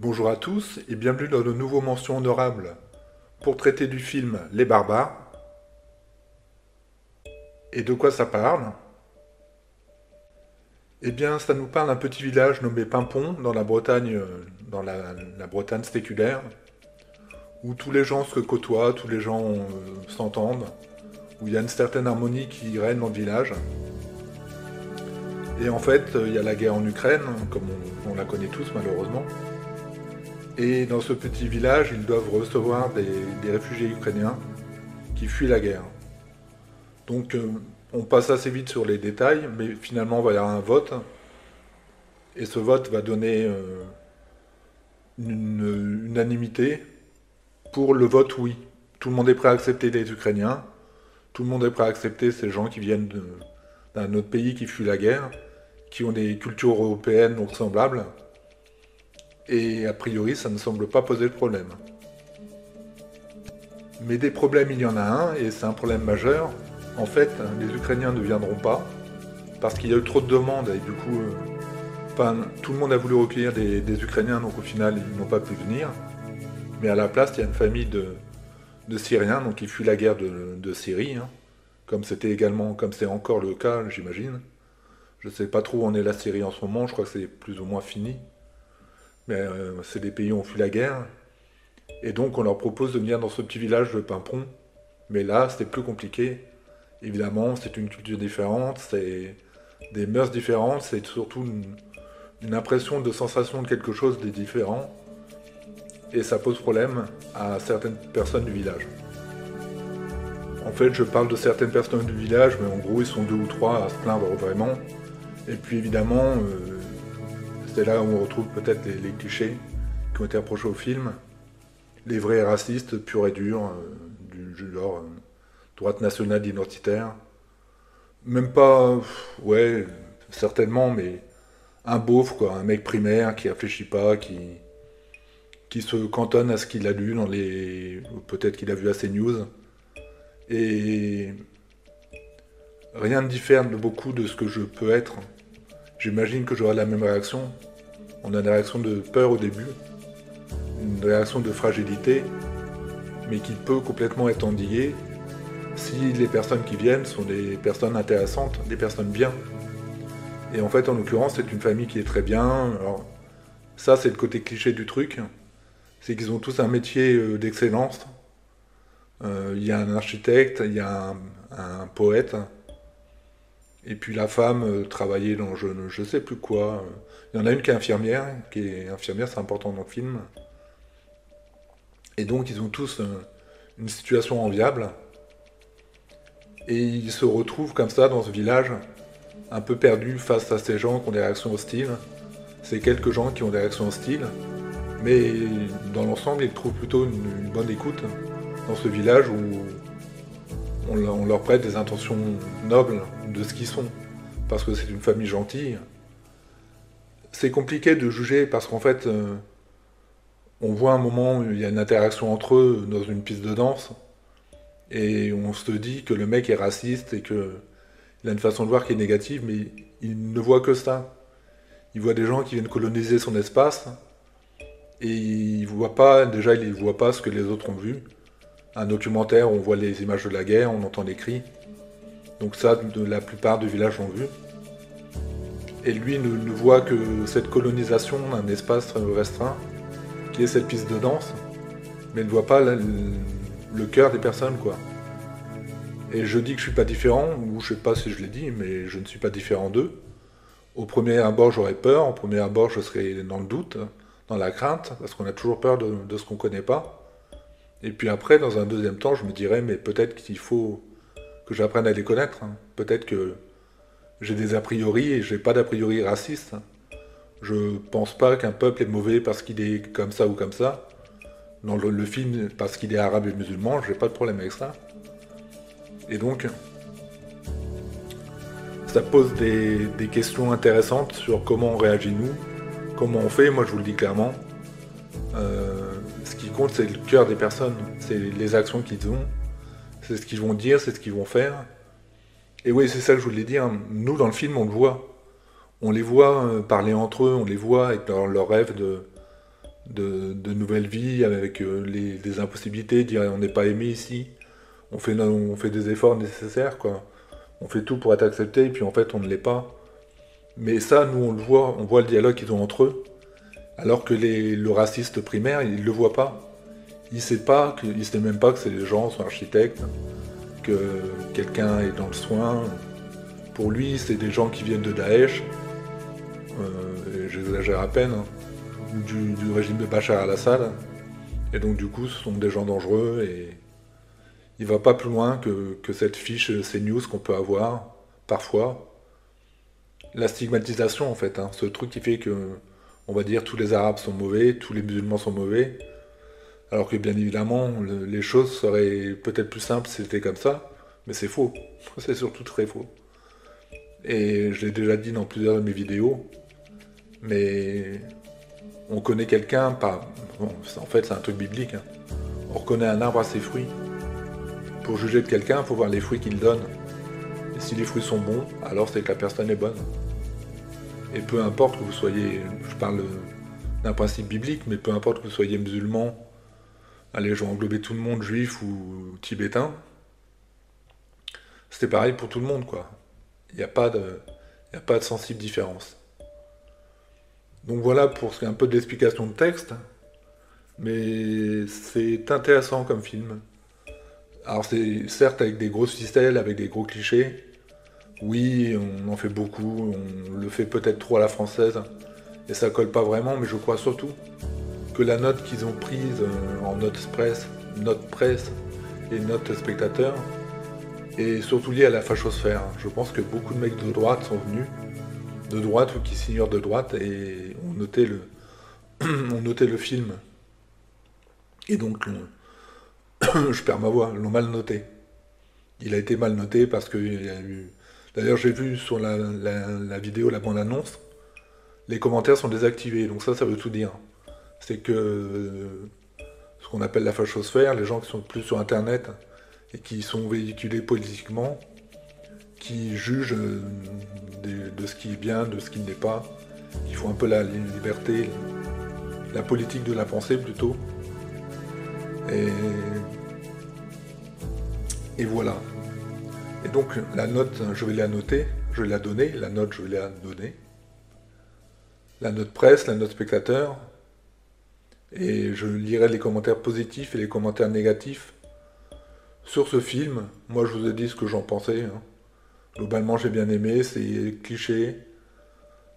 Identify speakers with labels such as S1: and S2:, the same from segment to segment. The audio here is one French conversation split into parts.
S1: Bonjour à tous et bienvenue dans nos nouveaux mentions honorables pour traiter du film Les Barbares. Et de quoi ça parle? Eh bien, ça nous parle d'un petit village nommé Pimpon dans la Bretagne, dans la Bretagne séculaire, où tous les gens se côtoient, tous les gens s'entendent, où il y a une certaine harmonie qui règne dans le village. Et en fait, il y a la guerre en Ukraine, comme on la connaît tous malheureusement. Et dans ce petit village, ils doivent recevoir des réfugiés ukrainiens qui fuient la guerre. Donc on passe assez vite sur les détails, mais finalement il va y avoir un vote, et ce vote va donner une unanimité pour le vote oui. Tout le monde est prêt à accepter les Ukrainiens, tout le monde est prêt à accepter ces gens qui viennent d'un autre pays qui fuit la guerre, qui ont des cultures européennes donc semblables, et a priori ça ne semble pas poser de problème. Mais des problèmes il y en a un, et c'est un problème majeur. En fait, les Ukrainiens ne viendront pas, parce qu'il y a eu trop de demandes, et du coup, tout le monde a voulu recueillir des Ukrainiens, donc au final, ils n'ont pas pu venir. Mais à la place, il y a une famille de Syriens, donc qui fuient la guerre de Syrie, hein, comme c'est encore le cas, j'imagine. Je ne sais pas trop où en est la Syrie en ce moment, je crois que c'est plus ou moins fini. Mais c'est des pays où on fuit la guerre. Et donc, on leur propose de venir dans ce petit village de Pimpon. Mais là, c'est plus compliqué. Évidemment, c'est une culture différente, c'est des mœurs différentes, c'est surtout une impression de sensation de quelque chose de différent. Et ça pose problème à certaines personnes du village. En fait, je parle de certaines personnes du village, mais en gros, ils sont deux ou trois à se plaindre vraiment. Et puis évidemment, c'est là où on retrouve peut-être les clichés qui ont été approchés au film. Les vrais racistes purs et durs, du genre droite nationale identitaire. Même pas, ouais, certainement, mais un beauf, quoi, un mec primaire qui réfléchit pas, qui se cantonne à ce qu'il a lu dans les. Peut-être qu'il a vu assez news. Et rien ne diffère de beaucoup de ce que je peux être. J'imagine que j'aurai la même réaction. On a une réaction de peur au début, une réaction de fragilité, mais qui peut complètement être endiguée si les personnes qui viennent sont des personnes intéressantes, des personnes bien. Et en fait, en l'occurrence, c'est une famille qui est très bien. Alors, ça, c'est le côté cliché du truc. C'est qu'ils ont tous un métier d'excellence. Il y a un architecte, il y a un poète. Et puis la femme travaillait dans je ne sais plus quoi. Il y en a une qui est infirmière, c'est important dans le film. Et donc, ils ont tous une situation enviable. Et ils se retrouvent comme ça dans ce village, un peu perdus face à ces gens qui ont des réactions hostiles. C'est quelques gens qui ont des réactions hostiles, mais dans l'ensemble, ils trouvent plutôt une bonne écoute dans ce village où on leur prête des intentions nobles de ce qu'ils sont, parce que c'est une famille gentille. C'est compliqué de juger parce qu'en fait, on voit un moment où il y a une interaction entre eux dans une piste de danse, et on se dit que le mec est raciste et qu'il a une façon de voir qui est négative, mais il ne voit que ça. Il voit des gens qui viennent coloniser son espace, et il voit pas, déjà il ne voit pas ce que les autres ont vu. Un documentaire où on voit les images de la guerre, on entend les cris. Donc ça, la plupart du village l'ont vu. Et lui ne voit que cette colonisation d'un espace restreint, qui est cette piste de danse, mais il ne voit pas le cœur des personnes, quoi. Et je dis que je suis pas différent, ou je sais pas si je l'ai dit, mais je ne suis pas différent d'eux. Au premier abord, j'aurais peur, au premier abord, je serais dans le doute, dans la crainte, parce qu'on a toujours peur de ce qu'on connaît pas. Et puis après, dans un deuxième temps, je me dirais, mais peut-être qu'il faut que j'apprenne à les connaître, hein. Peut-être que j'ai des a priori et j'ai pas d'a priori raciste. Je pense pas qu'un peuple est mauvais parce qu'il est comme ça ou comme ça. Dans le film, parce qu'il est arabe et musulman, j'ai pas de problème avec ça. Et donc, ça pose des questions intéressantes sur comment on réagit nous, comment on fait. Moi, je vous le dis clairement. Ce qui compte, c'est le cœur des personnes, c'est les actions qu'ils ont, c'est ce qu'ils vont dire, c'est ce qu'ils vont faire. Et oui, c'est ça que je voulais dire. Nous, dans le film, on le voit. On les voit parler entre eux, on les voit avec leurs rêves de nouvelles vies avec des impossibilités, dire on n'est pas aimé ici, on fait des efforts nécessaires, quoi. On fait tout pour être accepté, et puis en fait on ne l'est pas. Mais ça, nous on voit le dialogue qu'ils ont entre eux, alors que le raciste primaire, il le voit pas. Il sait même pas que ces gens sont architectes, que quelqu'un est dans le soin. Pour lui, c'est des gens qui viennent de Daesh, j'exagère à peine, hein, ou du régime de Bachar al-Assad. Et donc du coup, ce sont des gens dangereux et il va pas plus loin que cette fiche CNews qu'on peut avoir parfois. La stigmatisation en fait, hein, ce truc qui fait que on va dire tous les Arabes sont mauvais, tous les musulmans sont mauvais, alors que bien évidemment les choses seraient peut-être plus simples si c'était comme ça, mais c'est faux, c'est surtout très faux. Et je l'ai déjà dit dans plusieurs de mes vidéos, mais on connaît quelqu'un par... Bon, en fait c'est un truc biblique, hein. On reconnaît un arbre à ses fruits. Pour juger de quelqu'un, il faut voir les fruits qu'il donne. Et si les fruits sont bons, alors c'est que la personne est bonne. Et peu importe que vous soyez... Je parle d'un principe biblique, mais peu importe que vous soyez musulman, allez, je vais englober tout le monde, juif ou tibétain, c'est pareil pour tout le monde, quoi. Il n'y a pas de sensible différence. Donc voilà pour ce qui est un peu de l'explication de texte, mais c'est intéressant comme film. Alors c'est certes avec des grosses ficelles, avec des gros clichés. Oui, on en fait beaucoup, on le fait peut-être trop à la française, et ça colle pas vraiment, mais je crois surtout que la note qu'ils ont prise en note presse et note spectateur est surtout liée à la fachosphère. Je pense que beaucoup de mecs de droite sont venus, de droite ou qui s'ignorent de droite, et ont noté ont noté le film. Et donc, je perds ma voix, l'ont mal noté. Il a été mal noté parce qu'il y a eu... D'ailleurs, j'ai vu sur la vidéo, la bande-annonce, les commentaires sont désactivés, donc ça veut tout dire. C'est que ce qu'on appelle la fachosphère, les gens qui sont plus sur Internet et qui sont véhiculés politiquement, qui jugent de ce qui est bien, de ce qui ne l'est pas, qui font un peu la liberté, la politique de la pensée plutôt. Et voilà. Et donc la note, je vais la noter, je vais la donner, la note, je vais la donner. La note presse, la note spectateur. Et je lirai les commentaires positifs et les commentaires négatifs sur ce film. Moi, je vous ai dit ce que j'en pensais, hein. Globalement, j'ai bien aimé, c'est cliché.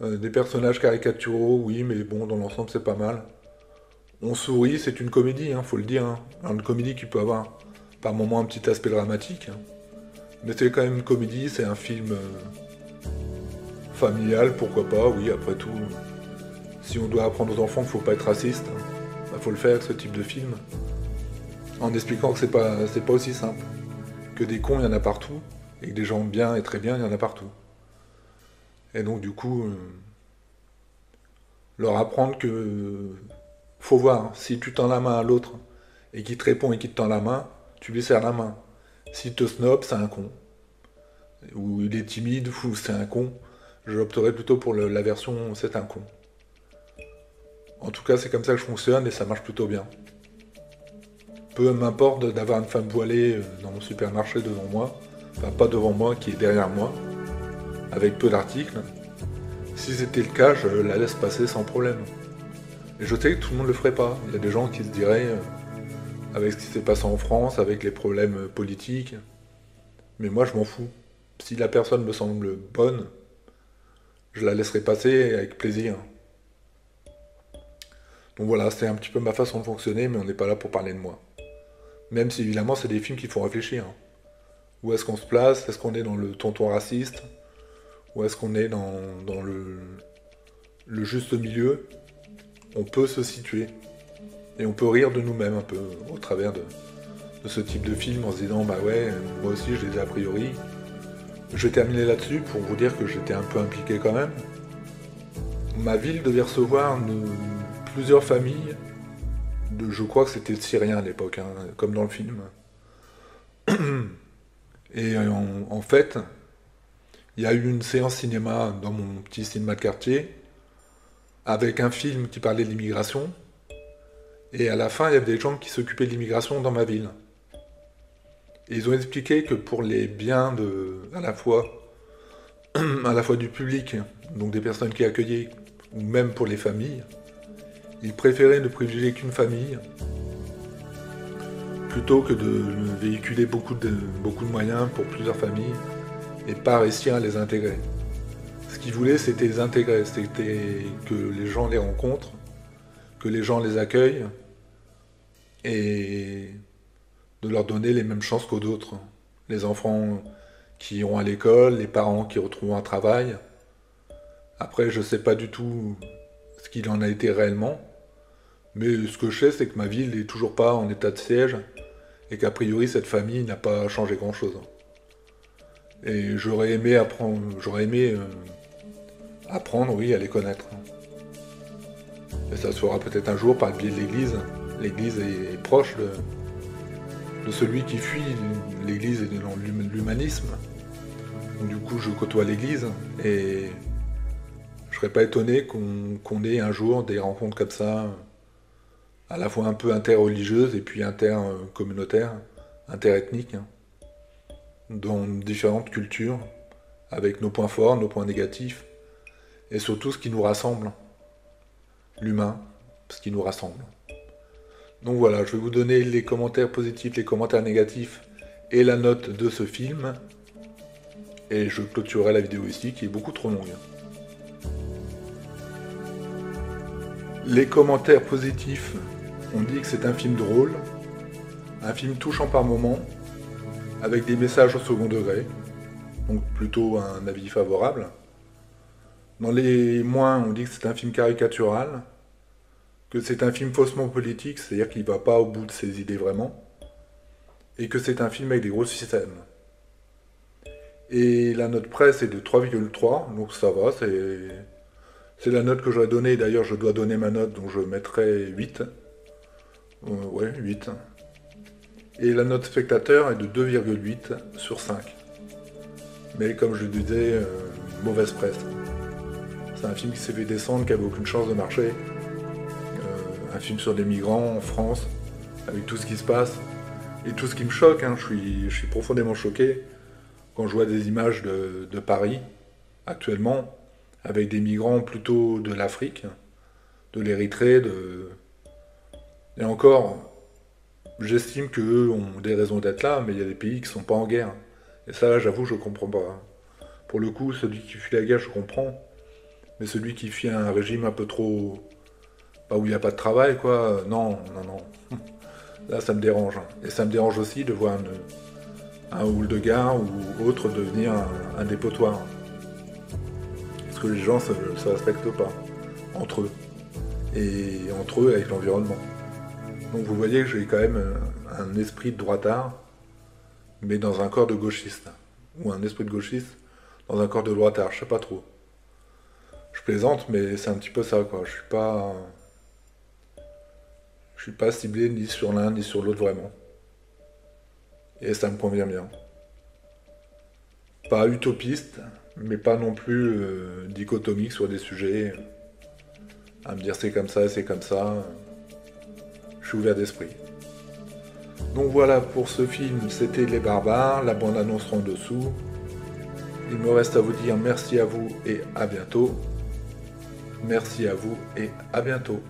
S1: Des personnages caricaturaux, oui, mais bon, dans l'ensemble, c'est pas mal. On sourit, c'est une comédie, hein, faut le dire, hein. Alors, une comédie qui peut avoir par moments un petit aspect dramatique, hein. Mais c'est quand même une comédie, c'est un film familial, pourquoi pas, oui, après tout. Si on doit apprendre aux enfants qu'il ne faut pas être raciste, il faut le faire avec ce type de film. En expliquant que c'est pas aussi simple. Que des cons, il y en a partout, et que des gens bien et très bien, il y en a partout. Et donc du coup, leur apprendre que faut voir, si tu tends la main à l'autre, et qu'il te répond et qu'il te tend la main, tu lui serres la main. S'il te snob, c'est un con. Ou il est timide, ou c'est un con. J'opterais plutôt pour la version c'est un con. En tout cas, c'est comme ça que je fonctionne et ça marche plutôt bien. Peu m'importe d'avoir une femme voilée dans mon supermarché devant moi, enfin pas devant moi, qui est derrière moi, avec peu d'articles. Si c'était le cas, je la laisse passer sans problème. Et je sais que tout le monde le ferait pas. Il y a des gens qui se diraient, avec ce qui s'est passé en France, avec les problèmes politiques, mais moi je m'en fous. Si la personne me semble bonne, je la laisserai passer avec plaisir. Donc voilà, c'est un petit peu ma façon de fonctionner, mais on n'est pas là pour parler de moi. Même si évidemment c'est des films qui font réfléchir. Où est-ce qu'on se place? Est-ce qu'on est dans le tonton raciste? Ou est-ce qu'on est dans le juste milieu? On peut se situer. Et on peut rire de nous-mêmes un peu au travers de ce type de film en se disant bah ouais, moi aussi je les ai a priori. Je vais terminer là-dessus pour vous dire que j'étais un peu impliqué quand même. Ma ville devait recevoir plusieurs familles, je crois que c'était Syriens à l'époque, hein, comme dans le film. Et en fait, il y a eu une séance cinéma dans mon petit cinéma de quartier, avec un film qui parlait de l'immigration, Et à la fin, il y avait des gens qui s'occupaient de l'immigration dans ma ville. Et ils ont expliqué que pour les biens à la fois du public, donc des personnes qui accueillaient, ou même pour les familles, ils préféraient ne privilégier qu'une famille, plutôt que de véhiculer beaucoup de moyens pour plusieurs familles, et pas réussir à les intégrer. Ce qu'ils voulaient, c'était les intégrer, c'était que les gens les rencontrent, que les gens les accueillent, et de leur donner les mêmes chances qu'aux autres. Les enfants qui iront à l'école, les parents qui retrouveront un travail. Après, je ne sais pas du tout ce qu'il en a été réellement, mais ce que je sais, c'est que ma ville n'est toujours pas en état de siège, et qu'a priori, cette famille n'a pas changé grand-chose. Et j'aurais aimé apprendre, oui, à les connaître. Et ça se fera peut-être un jour par le biais de l'Église. L'Église est proche de celui qui fuit l'Église et de l'humanisme. Donc du coup, je côtoie l'Église et je serais pas étonné qu'on ait un jour des rencontres comme ça, à la fois un peu interreligieuses et puis intercommunautaires, interethniques, dans différentes cultures, avec nos points forts, nos points négatifs, et surtout ce qui nous rassemble, l'humain, ce qui nous rassemble. Donc voilà, je vais vous donner les commentaires positifs, les commentaires négatifs et la note de ce film. Et je clôturerai la vidéo ici, qui est beaucoup trop longue. Les commentaires positifs, on dit que c'est un film drôle, un film touchant par moments, avec des messages au second degré, donc plutôt un avis favorable. Dans les moins, on dit que c'est un film caricatural, que c'est un film faussement politique, c'est-à-dire qu'il ne va pas au bout de ses idées vraiment, et que c'est un film avec des gros systèmes. Et la note presse est de 3,3, donc ça va, c'est la note que j'aurais donnée. D'ailleurs, je dois donner ma note, donc je mettrai 8. Ouais, 8. Et la note spectateur est de 2,8 sur 5. Mais comme je le disais, mauvaise presse. C'est un film qui s'est fait descendre, qui n'avait aucune chance de marcher. Un film sur des migrants en France, avec tout ce qui se passe. Et tout ce qui me choque, hein, je suis profondément choqué quand je vois des images de Paris, actuellement, avec des migrants plutôt de l'Afrique, de l'Érythrée, Et encore, j'estime qu'eux ont des raisons d'être là, mais il y a des pays qui sont pas en guerre. Et ça, j'avoue, je comprends pas. Pour le coup, celui qui fuit la guerre, je comprends. Mais celui qui fuit un régime un peu trop... Bah, où il n'y a pas de travail, quoi, non. Là, ça me dérange. Et ça me dérange aussi de voir un hall de gare ou autre devenir un dépotoir. Parce que les gens ne se respectent pas, entre eux. Et entre eux avec l'environnement. Donc vous voyez que j'ai quand même un esprit de droitard, mais dans un corps de gauchiste. Ou un esprit de gauchiste dans un corps de droitard, je sais pas trop. Je plaisante, mais c'est un petit peu ça, quoi. Je suis pas ciblé ni sur l'un ni sur l'autre vraiment. Et ça me convient bien. Pas utopiste, mais pas non plus dichotomique sur des sujets. À me dire c'est comme ça et c'est comme ça. Je suis ouvert d'esprit. Donc voilà, pour ce film, c'était Les Barbares, la bande-annonce sera en dessous. Il me reste à vous dire merci à vous et à bientôt. Merci à vous et à bientôt.